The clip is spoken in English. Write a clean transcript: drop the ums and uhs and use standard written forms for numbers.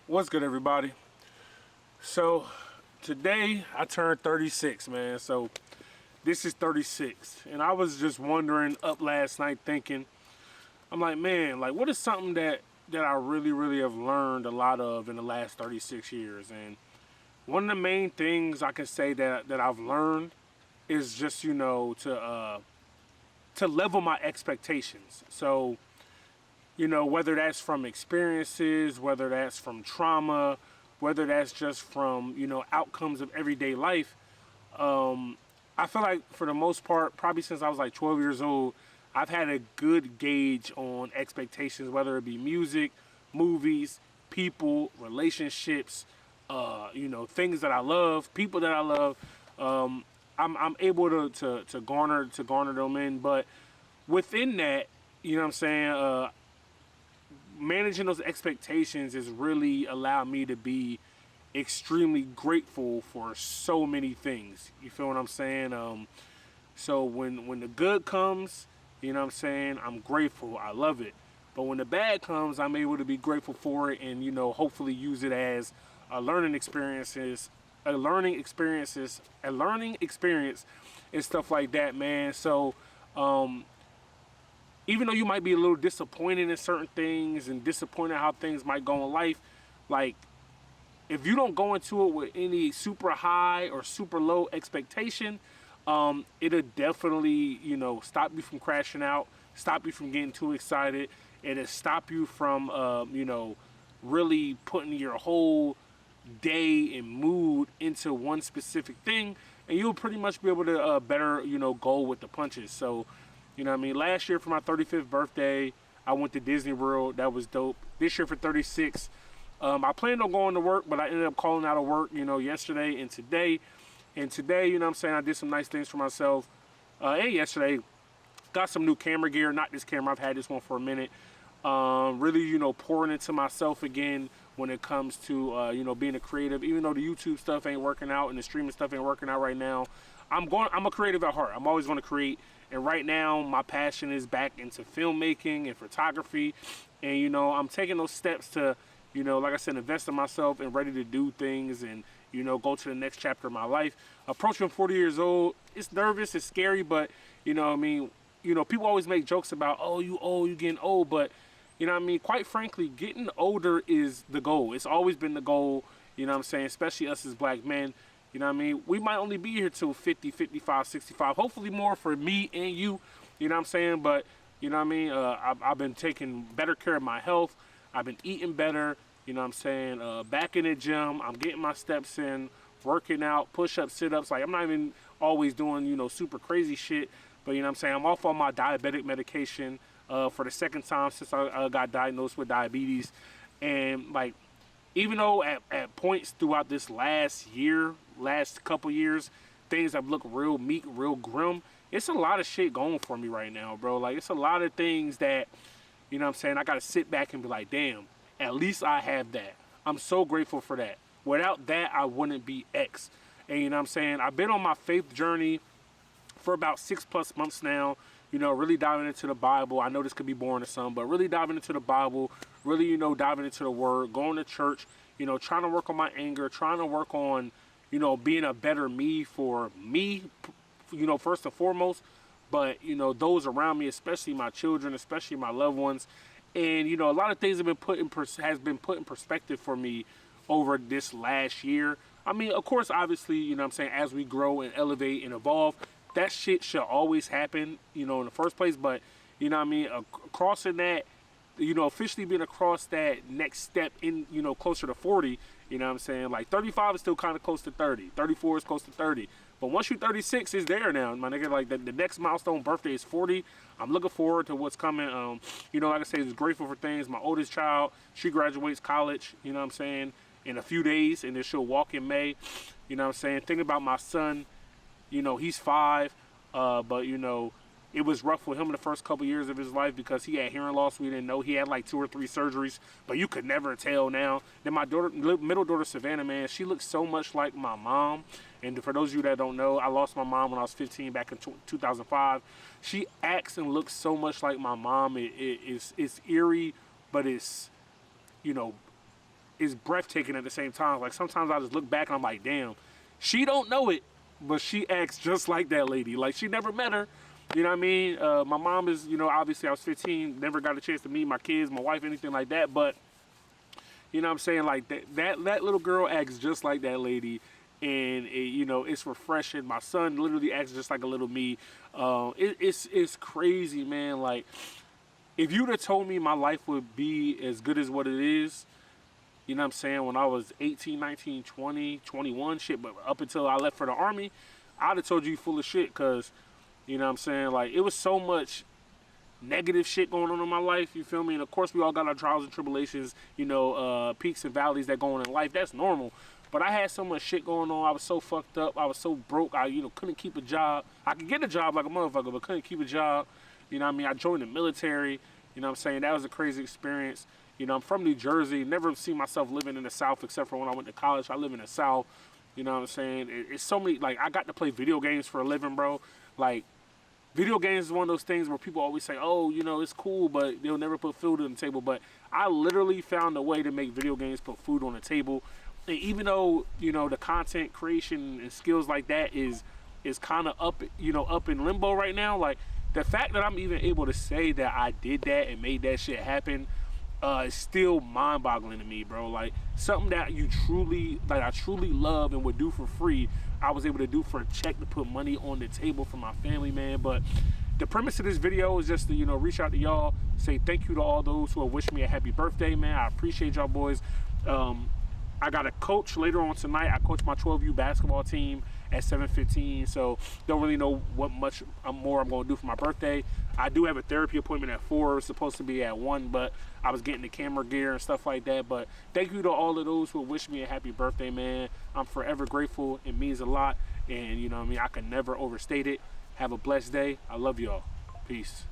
What's good, everybody? So today I turned 36, man. So this is 36, and I was just wondering up last night thinking, I'm like, man, like what is something that I really have learned a lot of in the last 36 years? And one of the main things I can say that I've learned is just to level my expectations. So whether that's from experiences, whether that's from trauma, whether that's just from, outcomes of everyday life. I feel like for the most part, probably since I was like 12 years old, I've had a good gauge on expectations, whether it be music, movies, people, relationships, things that I love, people that I love. I'm able to garner them in, but within that, you know what I'm saying, managing those expectations has really allowed me to be extremely grateful for so many things. You feel what I'm saying? So when the good comes, you know what I'm saying, I'm grateful. I love it. But when the bad comes, I'm able to be grateful for it and, hopefully use it as a learning experiences, a learning experiences, a learning experience and stuff like that, man. So, even though you might be a little disappointed in certain things and disappointed how things might go in life, like if you don't go into it with any super high or super low expectation, it'll definitely, stop you from crashing out, stop you from getting too excited. It'll stop you from, really putting your whole day and mood into one specific thing, and you'll pretty much be able to better, go with the punches. So, last year for my 35th birthday, I went to Disney World. That was dope. This year for 36, I planned on going to work, but I ended up calling out of work, yesterday and today. And today, I did some nice things for myself. And yesterday, got some new camera gear. Not this camera. I've had this one for a minute. Really, pouring into myself again when it comes to, being a creative. Even though the YouTube stuff ain't working out and the streaming stuff ain't working out right now, I'm a creative at heart. I'm always going to create. And right now, my passion is back into filmmaking and photography. And, I'm taking those steps to, like I said, invest in myself and ready to do things and, go to the next chapter of my life. Approaching 40 years old, it's nervous, it's scary, but, people always make jokes about, oh, you old, you getting old. But, quite frankly, getting older is the goal. It's always been the goal, especially us as black men. We might only be here till 50, 55, 65, hopefully more for me and you, but, I've been taking better care of my health. I've been eating better, back in the gym. I'm getting my steps in, working out, push-ups, sit-ups. Like, I'm not even always doing, super crazy shit, but, I'm off on my diabetic medication for the second time since I got diagnosed with diabetes. And, like, even though at points throughout this last couple years, things have looked real meek, real grim, it's a lot of shit going for me right now, bro. Like, it's a lot of things that, I got to sit back and be like, damn, at least I have that. I'm so grateful for that. Without that, I wouldn't be X. And, I've been on my faith journey for about 6+ months now, really diving into the Bible. I know this could be boring to some, but really diving into the Bible, really, diving into the Word, going to church, trying to work on my anger, trying to work on, being a better me for me, first and foremost, but, those around me, especially my children, especially my loved ones. And, a lot of things have been put in perspective for me over this last year. I mean, of course, obviously, as we grow and elevate and evolve, that shit should always happen, in the first place. But, crossing that, officially being across that next step in, closer to 40, like 35 is still kind of close to 30. 34 is close to 30. But once you're 36, it's there now, my nigga. Like, the next milestone birthday is 40. I'm looking forward to what's coming. Like I say, just grateful for things. My oldest child, she graduates college, in a few days, and then she'll walk in May. Thinking about my son, he's 5, but, it was rough with him in the first couple years of his life because he had hearing loss. We didn't know. He had like 2 or 3 surgeries, but you could never tell now. Then my middle daughter, Savannah, man, she looks so much like my mom. And for those of you that don't know, I lost my mom when I was 15 back in 2005. She acts and looks so much like my mom. It's eerie, but it's, is breathtaking at the same time. Like sometimes I just look back and I'm like, damn, she don't know it, but she acts just like that lady. Like she never met her. You know what I mean? My mom is, you know, obviously I was 15, never got a chance to meet my kids, my wife, anything like that. But, you know what I'm saying? Like that little girl acts just like that lady. And, you know, it's refreshing. My son literally acts just like a little me. It's crazy, man. Like, if you'd have told me my life would be as good as what it is, you know what I'm saying, when I was 18, 19, 20, 21, shit, but up until I left for the Army, I'd have told you full of shit, because, you know what I'm saying, like, it was so much negative shit going on in my life, you feel me? And of course we all got our trials and tribulations, you know, peaks and valleys that go on in life. That's normal. But I had so much shit going on. I was so fucked up. I was so broke. I, you know, couldn't keep a job. I could get a job like a motherfucker, but couldn't keep a job. You know what I mean? I joined the military. You know what I'm saying? That was a crazy experience. You know, I'm from New Jersey. Never seen myself living in the South except for when I went to college. I live in the South. You know what I'm saying? It's so many, like, I got to play video games for a living, bro. Like, video games is one of those things where people always say, oh, you know, it's cool, but they'll never put food on the table. But I literally found a way to make video games put food on the table. And even though, you know, the content creation and skills like that is kind of up, you know, up in limbo right now, like, the fact that I'm even able to say that I did that and made that shit happen is still mind-boggling to me, bro. Like, something that you truly, like, I truly love and would do for free, I was able to do for a check to put money on the table for my family, man. But the premise of this video is just to, you know, reach out to y'all, say thank you to all those who have wished me a happy birthday, man. I appreciate y'all boys. I got a coach later on tonight. I coach my 12U basketball team at 7:15, so don't really know what much more I'm going to do for my birthday. I do have a therapy appointment at 4. It's supposed to be at 1, but I was getting the camera gear and stuff like that. But thank you to all of those who wish me a happy birthday, man. I'm forever grateful. It means a lot, and, you know what I mean, I can never overstate it. Have a blessed day. I love y'all. Peace.